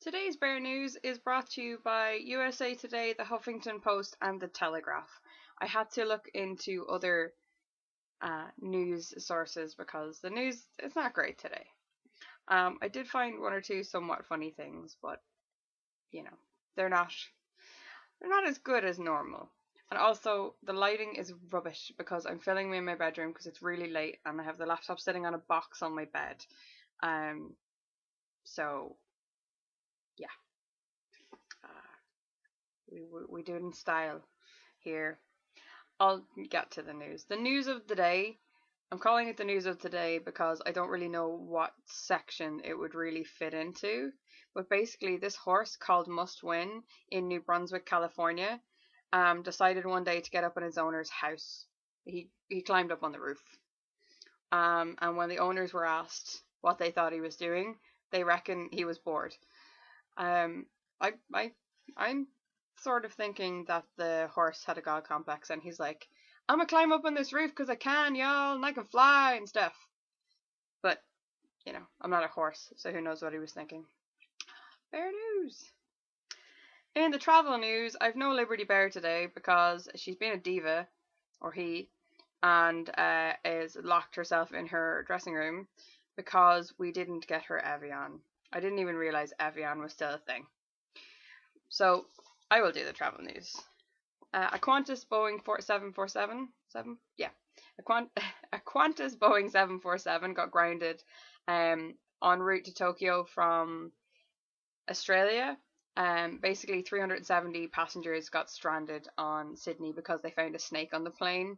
Today's Bear News is brought to you by USA Today, the Huffington Post, and the Telegraph. I had to look into other news sources because the news is not great today. I did find one or two somewhat funny things, but you know, they're not as good as normal. And also, the lighting is rubbish because I'm filming in my bedroom because it's really late and I have the laptop sitting on a box on my bed. So yeah. We do it in style here. I'll get to the news. The news of the day. I'm calling it the news of today because I don't really know what section it would really fit into. But basically, this horse called Must Win in New Brunswick, California, decided one day to get up in his owner's house. He climbed up on the roof. And when the owners were asked what they thought he was doing, they reckon he was bored. Um, I'm sort of thinking that the horse had a god complex, and he's like, I'm gonna climb up on this roof because I can, y'all, and I can fly and stuff. But, I'm not a horse, so who knows what he was thinking. Bear news. In the travel news, I've no Liberty Bear today because she's been a diva, or he, and is locked herself in her dressing room because we didn't get her Evian. I didn't even realize Evian was still a thing. So I will do the travel news. A Qantas Boeing 747, a Qantas Boeing 747 got grounded en route to Tokyo from Australia. Basically 370 passengers got stranded on Sydney because they found a snake on the plane.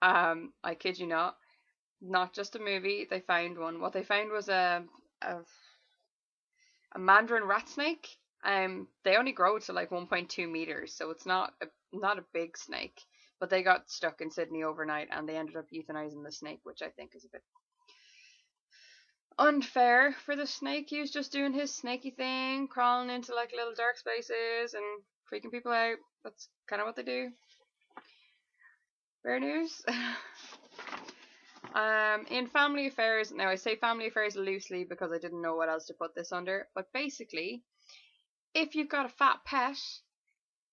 I kid you not just a movie. They found one. What they found was a mandarin rat snake. They only grow to like 1.2 meters, so it's not a big snake. But they got stuck in Sydney overnight, and they ended up euthanizing the snake, which I think is a bit unfair for the snake. He was just doing his snaky thing, crawling into like little dark spaces and freaking people out. That's kind of what they do. Bear news. In family affairs, now I say family affairs loosely because I didn't know what else to put this under, but basically, if you've got a fat pet,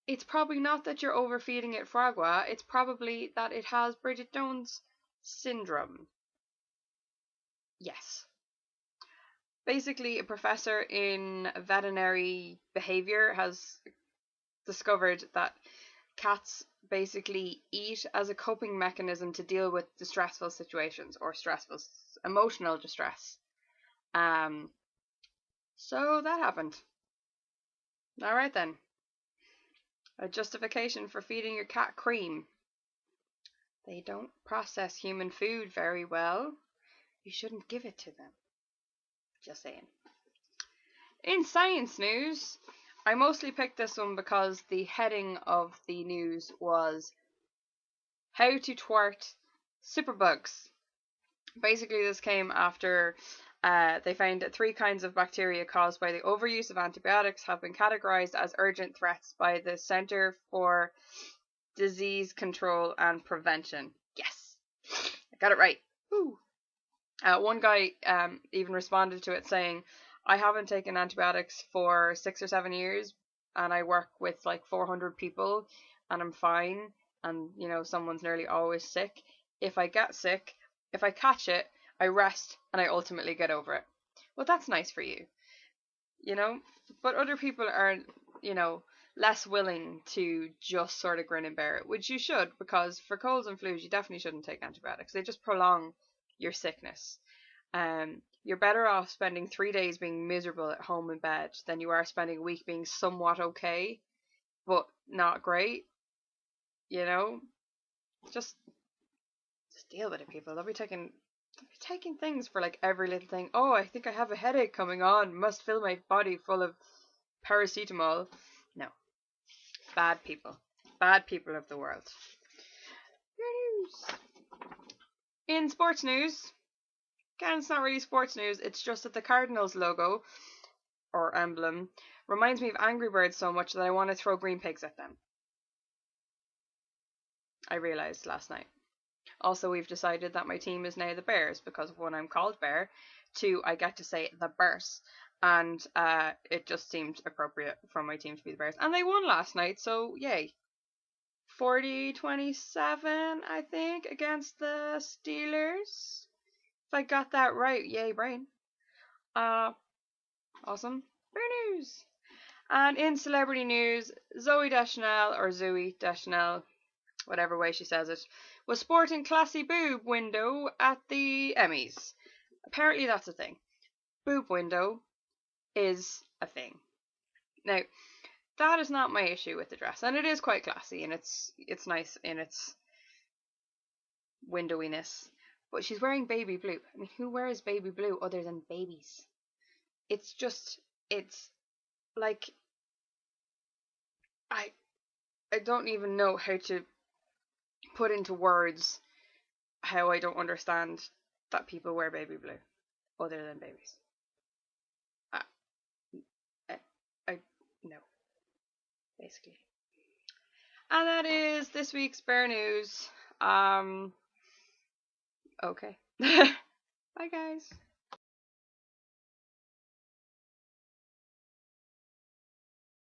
it's probably not that you're overfeeding it fragua, it's probably that it has Bridget Jones syndrome. Yes. Basically, a professor in veterinary behavior has discovered that cats basically eat as a coping mechanism to deal with distressful situations or emotional distress. So that happened. Alright then. A justification for feeding your cat cream. They don't process human food very well. You shouldn't give it to them. Just saying. In science news, I mostly picked this one because the heading of the news was How to Thwart Superbugs. Basically, this came after they found that 3 kinds of bacteria caused by the overuse of antibiotics have been categorized as urgent threats by the Center for Disease Control and Prevention. Yes, I got it right. Woo. One guy even responded to it saying, I haven't taken antibiotics for 6 or 7 years, and I work with like 400 people, and I'm fine, and someone's nearly always sick. If I get sick, if I catch it, I rest, and I ultimately get over it. Well, that's nice for you, but other people are, less willing to just sort of grin and bear it, which you should, because for colds and flus, you definitely shouldn't take antibiotics. They just prolong your sickness. You're better off spending 3 days being miserable at home in bed than you are spending a week being somewhat okay, but not great. Just deal with it, people. They'll be taking things for like every little thing. Oh, I think I have a headache coming on. Must fill my body full of paracetamol. No. Bad people. Bad people of the world. News. In sports news, again, it's not really sports news, it's just that the Cardinals logo, or emblem, reminds me of Angry Birds so much that I want to throw green pigs at them. I realised last night. Also, we've decided that my team is now the Bears because of when I'm called Bear, 2, I get to say the Bears. And it just seemed appropriate for my team to be the Bears. And they won last night, so yay. 40-27, I think, against the Steelers. If I got that right, yay, brain. Awesome. Bear news. And in celebrity news, Zooey Deschanel, or Zooey Deschanel, whatever way she says it, was sporting classy boob window at the Emmys. Apparently that's a thing. Boob window is a thing. Now, that is not my issue with the dress, and it is quite classy, and it's nice in its windowiness. But she's wearing baby blue. I mean, who wears baby blue other than babies? It's like I don't even know how to put into words how I don't understand that people wear baby blue other than babies. I no, basically. And that is this week's Bear News. Okay. Bye guys.